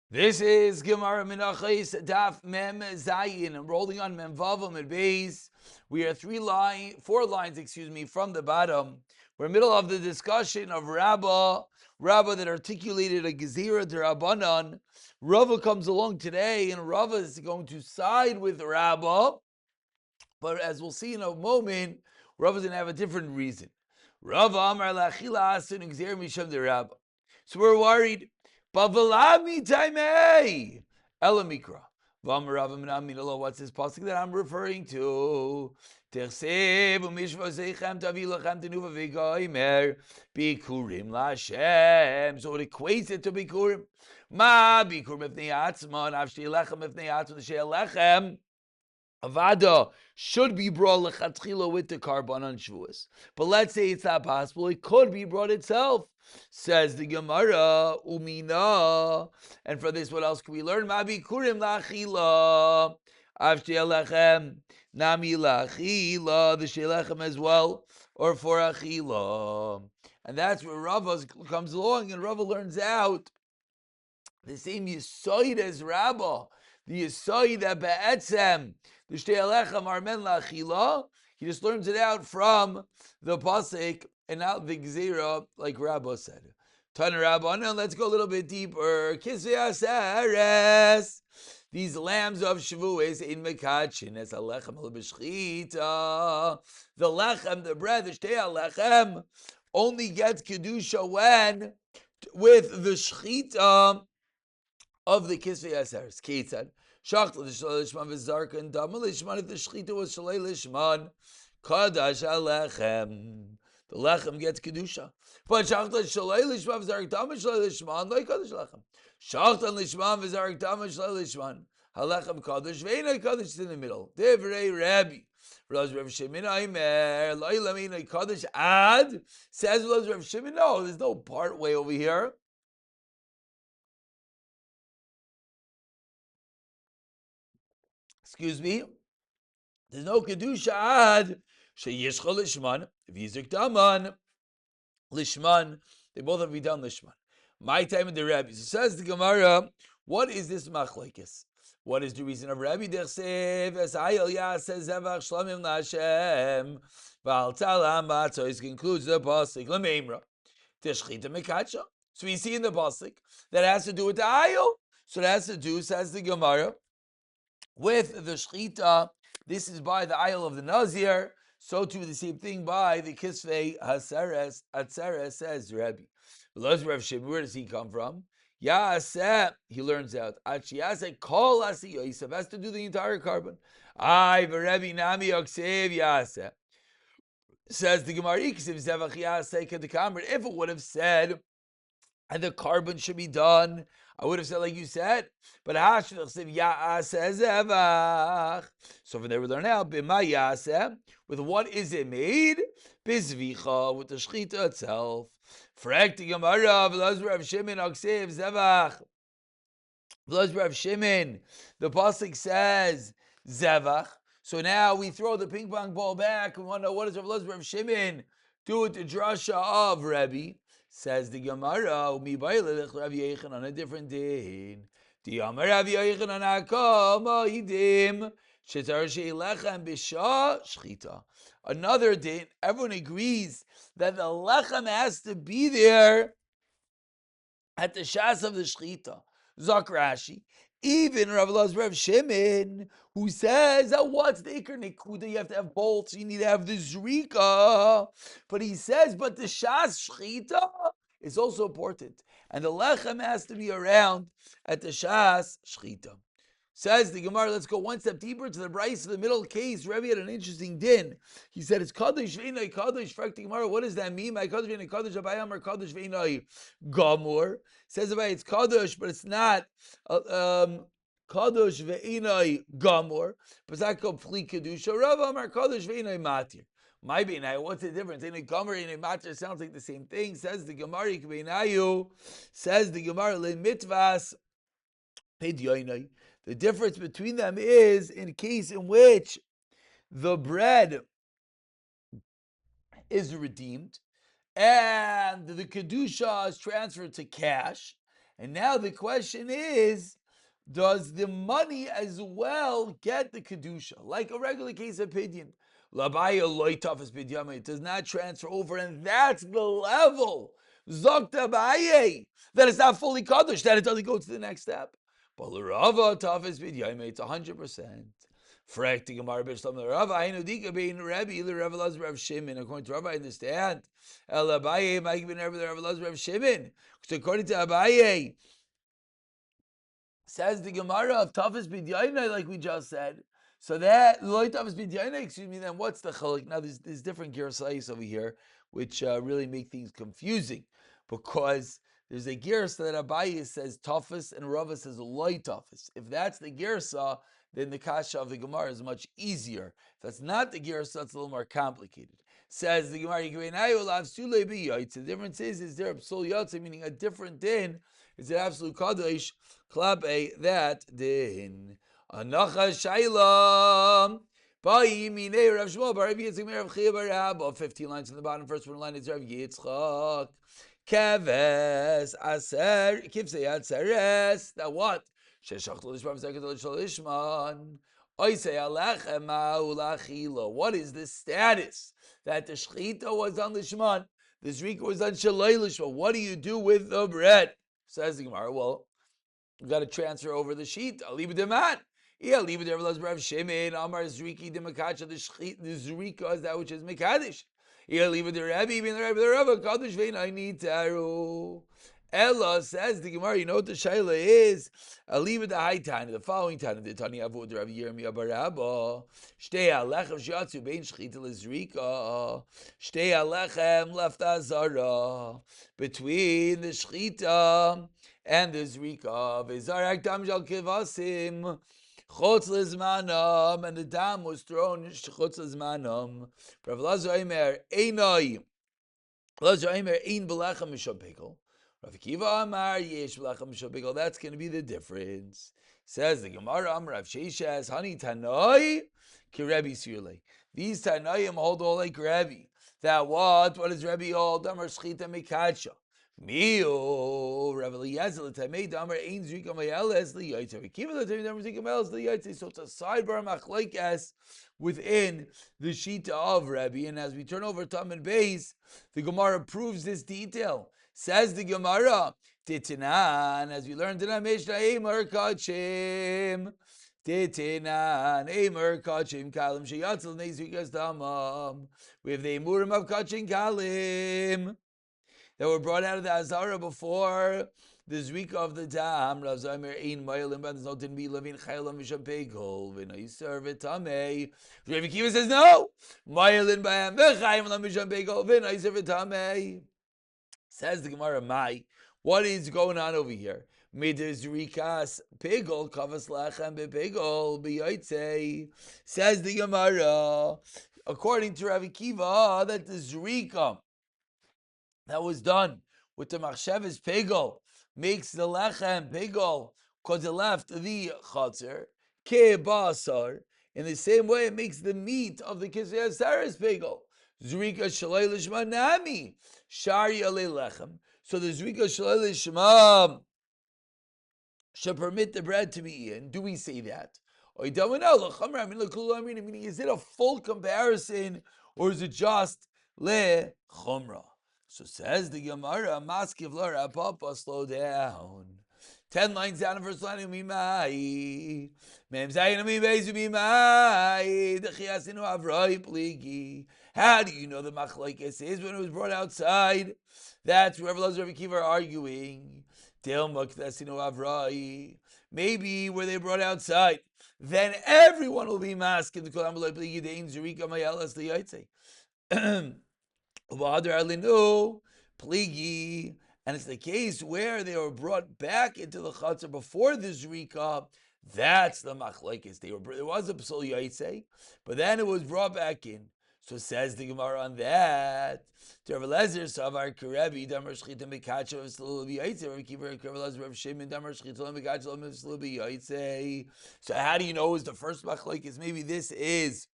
This is Gemara Menachos Daf Mem Zayin. I'm rolling on Mem Vavam and Beis. We are 4 lines, from the bottom. We're in the middle of the discussion of Rabbah that articulated a Gezira D'Rabbanan. Rava comes along today, and Rava is going to side with Rabbah. But as we'll see in a moment, Rava is going to have a different reason. Rava Amar Lachila Asun Gezira Misham D'Rabbah. So we're worried. Bavalami taimei elamikra. What's this pasuk that I'm referring to? Bikurim lashem. So it equates it to bikurim. Ma bikurim ifnei atzman avshti lechem ifnei atzman she'elechem. Avada should be brought lechatchila with the carbon on Shavuos. But let's say it's not possible. It could be brought itself. Says the Gemara, umina. And for this, what else can we learn? Mabi kurim lachila. Avshti alechem. Nami lachila. The shelechem as well. Or for achila. And that's where Rava comes along, and Rava learns out the same yisoid as Rabbah. The yisoid that be'etzem, the shtei alechem armen la'achila, he just learns it out from the pasuk and not the gzira, like Rabbah said. Tana Rabbah, now let's go a little bit deeper. Kisvei aseres, these lambs of Shavuos in mekachin, es alechem b'shchita. The lechem, the bread, the shtei alechem, only gets kedusha when with the shchita of the kisvei aseres. Ketzad shachta l'shalei lishman v'zarka and dama lishman. If the shchita was shalei lishman, kadash alechem, the lechem gets kedusha. But shachta shalei lishman v'zarka dama shalei lishman, like kadash lechem. Shachta lishman v'zarka dama shalei lishman, halechem kadash ve'inay kadash is in the middle. Divrei Rabbi. Rav Shimon Aimer lo'ilamina kadash ad, says Rav Shimon. No, there's no part way over here. Excuse me. There's no kedusha ad sheyishcha lishman v'yizuk daman lishman. They both have to be done lishman. My time in the Rebbe. So says the Gemara, what is this machlekes? What is the reason of Rebbe? Dersev es ayel yaseh zevach shlamim laShem v'al talam matzos. Concludes the pasuk lemeimra teshchita mekacha. So we see in the pasuk that has to do with the ayel. So it has to do, says the Gemara, with the shchita. This is by the ayel of the Nazir. So too the same thing by the kisvei haseres atzeres, says Rebbe. Rav Shimon, where does he come from? Yaseh, he learns out. Yaseh kol asi Yosef has to do the entire carbon. Ay v'Rebbe nami oksev Yaseh. Says the Gemara, Iksiv zevach Yaseh kedekamer. If it would have said, and the carbon should be done, I would have said like you said, but Hashvach Yaseh Zevach. So from there we learn out, B'ma Yaseh, with what is it made? Bizvicha, with the shchita itself. Frek the Gemara, V'laz Rav Shimon Aksev Zevach. V'laz Rav Shimon, the pasuk says Zevach. So now we throw the ping pong ball back. We want to know, what does Rav Shimon do with the drasha of Rebbe? Says the Gemara, on a different din. The Amar Rav Yochanan Akama Hidim Shetar She'lechem B'Shah Shchita. Another din. Everyone agrees that the lechem has to be there at the shas of the shchita. Zok Rashi. Even Rav Shimon, who says that what's the ikar nekuda? You have to have both. So you need to have the zrika. But he says, but the shas shchita is also important, and the lechem has to be around at the shas shchita. Says the Gemara, let's go one step deeper to the Bryce of the middle case. Rebbe had an interesting din. He said, it's kadosh v'einai kadosh. Frek the Gemara, what does that mean? My kadosh v'einai kadosh, abayam or kadosh v'einai gamur. Says about it's kadosh, but it's not kadosh v'einai gamur. Pazak pli kedusha. Rav Amar kadosh v'einai matir. My beinai, what's the difference? Einai gamur, einai matir sounds like the same thing. Says the Gemara, beinayu. Says the Gemara, le mitvas pedyoinai. The difference between them is in case in which the bread is redeemed and the kedusha is transferred to cash, And now the question is, does the money as well get the kedusha? Like a regular case of pidyon. Labaya loitafas pidyama. It does not transfer over, and that's the level. Zokta baye. That it's not fully kaddish, that it doesn't go to the next step. But l'rava tafas pidyama, it's 100%. Frek the Gemara b'shlam l'rava. Ainu dika bein Rebbe l'Rebbe Lazar Rav Shimon. According to Rabbi, I understand. El Abaye might be Rebbe Lazar Rav Shimon. Because according to Abaye, says the Gemara of Tafis B'Dyaina, like we just said. So that Loy Tafis B'Dyaina, excuse me, then what's the chalik? Now there's different girsais over here, which really make things confusing, because there's a girsa that Abaye says Tafis and Rava says Loy Tafis. If that's the girsa, then the kasha of the Gemara is much easier. If that's not the girsa, it's a little more complicated. Says the Gemara, the difference is there a psul yotze, meaning a different din. Is it absolute kadosh? Klape that din. Anacha shaylam. Ba'yimine Rav Shmuel bar Rabbi Yitzchak Rav Chiya bar Abba. 15 lines in the bottom. First one line is Rav Yitzchak. Keves aser kivsei atzeres. Now what? Sheshach l'lishman v'zeket l'lishman. Oisei alechem ma'ulachila. What is the status that the shechita was on lishman? The zrika was on shalei lishman. What do you do with the bread? Says the Gemara, well, you got to transfer over the sheet. Aliba deman. Yeah, aliba de Rav Shimon. Amar zriki de makacha. The zrika is that which is mekadosh. Yeah, aliba de Rabbi. Ben Rabbi the Rabbi. Kadosh vein I need taru. Ella says the Gemara. You know what the shaila is? Aliba de high time. The following time, the Tani Avu de Rabbi Yirmiyah bar Abba. Shtei alechem shiatzu bein shchita lezrika. Shtei alechem left azara between the shchita and the zrika. V'zarak dam shal kivasim chutz lezmanam, and the dam was thrown chutz lezmanam. Rav Lazar Omer einai. Lazar Omer ein belechem mishapekel. Rav Akiva Amar yesh belechem mishapekel. That's going to be the difference. Says the Gemara Amar Rav Sheshes Hani Tanoi ki Rebbe Sirlei. These Tanoim hold all like Rebbe. That what? What does Rebbe hold? Amar shchita mekacha. Mio Rav Eliezer l'tamei damar ein zrika mayeles liyaitzer. Akiva l'tamei damar zrika mayeles liyaitzer. So it's a sidebar machlokes within the shita of Rebbe. And as we turn over Tam and Beis, the Gemara proves this detail. Says the Gemara, Titinan, as we learned in Mishnah, Eimer Kachim. Titinan, Eimer Kachim Kalim Sheyatzel Nezrikas Damam. We have the Emurim of Kachim Kalim that were brought out of the Azara before the Zrika of the Dam. Rav Zaymer Ein Ma'ilim, but there's no din be living Chaylam Mishapegol. V'naiser v'tamei. Rabbi Akiva says no. Ma'ilim b'hem v'chayim lam Mishapegol. V'naiser v'tamei. Says the Gemara, Mai, what is going on over here? Midizrikas pigol kavas lachem bepigol b'yotzei. Says the Gemara, according to Rabbi Akiva, that the zrika that was done with the machshavas pigol makes the lechem pigol because it left the chatzir ke basar. In the same way, it makes the meat of the kisei asaris pigol. Zrika shalei lishma nami shari alei lechem. So the zrika shalei lishma should permit the bread to be eaten. Do we say that? Meaning, is it a full comparison or is it just le chumra? So says the Gemara, Maskiv Lara Papa, slow down. 10 lines down in verse line, Umimai. Mem Zayin Umimai Umimai. The Chiasinu Avroi Pligi. How do you know the machlokes is when it was brought outside? That's where Rav Akiva are arguing. Maybe where they brought outside, then everyone will be masked in the Kolam Pligi Dein Zurika Mayalas the Yaitse. Pligi, and it's the case where they were brought back into the chutzner before the zrika. That's the machlokes. There was a psul yaitse, but then it was brought back in. So says the Gemara on that. So how do you know is the first machlokes? Maybe this is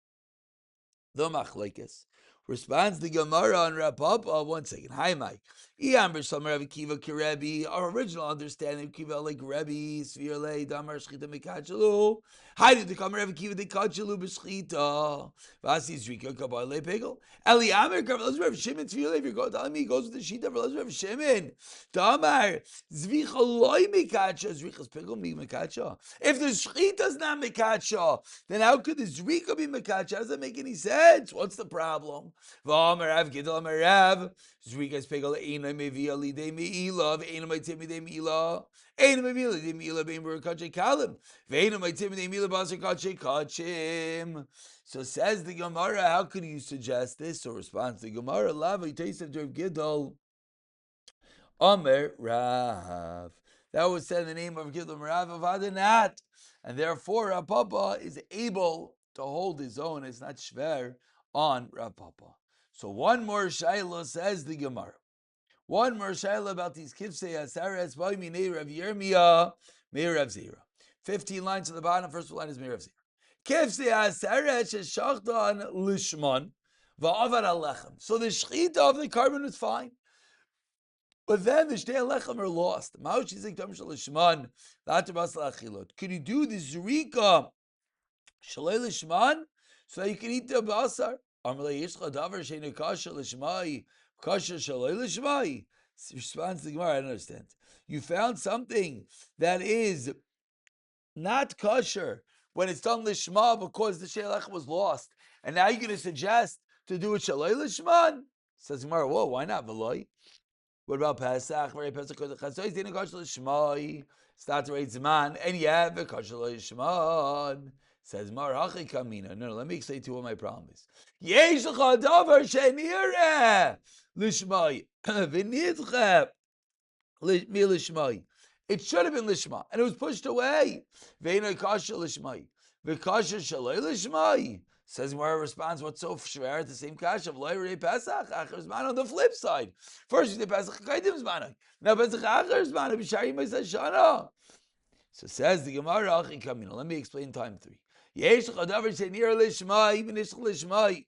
the machlokes. Responds the Gemara on Rav Papa. One second. Hi, Mike. Our original understanding of Kiva like Rebbe, Svirle, Damar Shchita Mekachalu. Hi, did the Kamar Rebbe Kiva the Kachalu B'Shchita? Vasi Zrika Kabale Pegel. Eli Amir Kav. Let's Rev Shimon Svirle. If you're going telling me he goes with the Shita, let's Rev Shimon. Damar Zvicha Loi Mekacha. Zvicha's Pegel Mi Mekacha. If the Shchita is not Mekacha, then how could the Zrika be Mekacha? How does that make any sense? What's the problem? V'amarav Gidal Amarav. Zrikas Pegel Eina Mevi Ali De Meila. Ve'ena Maitim De Meila. Eina Mevi Ali De Meila. Bein Burakache Kalim. Ve'ena Maitim De Meila. Basar Kache Kachim. So says the Gemara, how could you suggest this? So responds the Gemara, Lava Yitaisav Derv Gidal. Omer Rav. That was said in the name of Gidal Rav of Adanat. And therefore, Rav Papa is able to hold his own. It's not shver on Rav Papa. So one more shaila, says the Gemara. One more shaila about these kivsei asares by minei Rav Yirmiyah, Meir Rav Zira. 15 lines to the bottom. First line is Meir Rav Zira. Kivsei asares sheshachtan lishman va'avad alechem. So the shchita of the carbon is fine. But then the shtei alechem are lost. Could you do the zrika shalei lishman so that you can eat the basar? Responds the Gemara, I don't understand. You found something that is not kosher when it's done lishma because the sheilach was lost, and now you're going to suggest to do it shalei lishman? Says Gemara, whoa, why not v'loi? What about Pesach? Very Pesach because the chasois didn't kosher lishma. Start to rate zman, and you have a kosher lishman. Says Marachi Kamina. No, let me explain to you what my problem is. Yesh l'cha davar shenireh lishmai v'nidche mi lishmai. It should have been lishma, and it was pushed away. Ve'inay kasha lishmai v'kasha shalei lishmai. Says Mara responds, what's so shver at the same kasha? V'loi rei Pesach achar zman. On the flip side, first you say Pesach kaidim zman. Now Pesach achar zman b'shari ma'aseh shana. So says the Gemara, Achi Kamina. Let me explain time 3. Yesh l'chadavar shenir lishmai v'nishch lishmai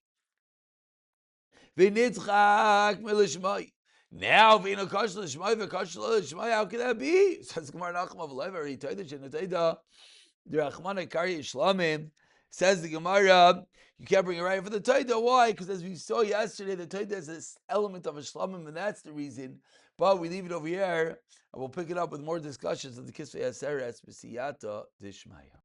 v'nitzchak milishmai. Now v'ino kash lishmai v'kash lishmai. How can that be? Says Gemara Nachum of Lever. He told the Shenatayda the Rachmana Kari Shlamim. Says the Gemara, you can't bring it right for the Taida. Why? Because as we saw yesterday, the Taida has this element of a Shlamim, and that's the reason. But we leave it over here, and we'll pick it up with more discussions of the Kisvei Aseres B'siyata Dishmaya.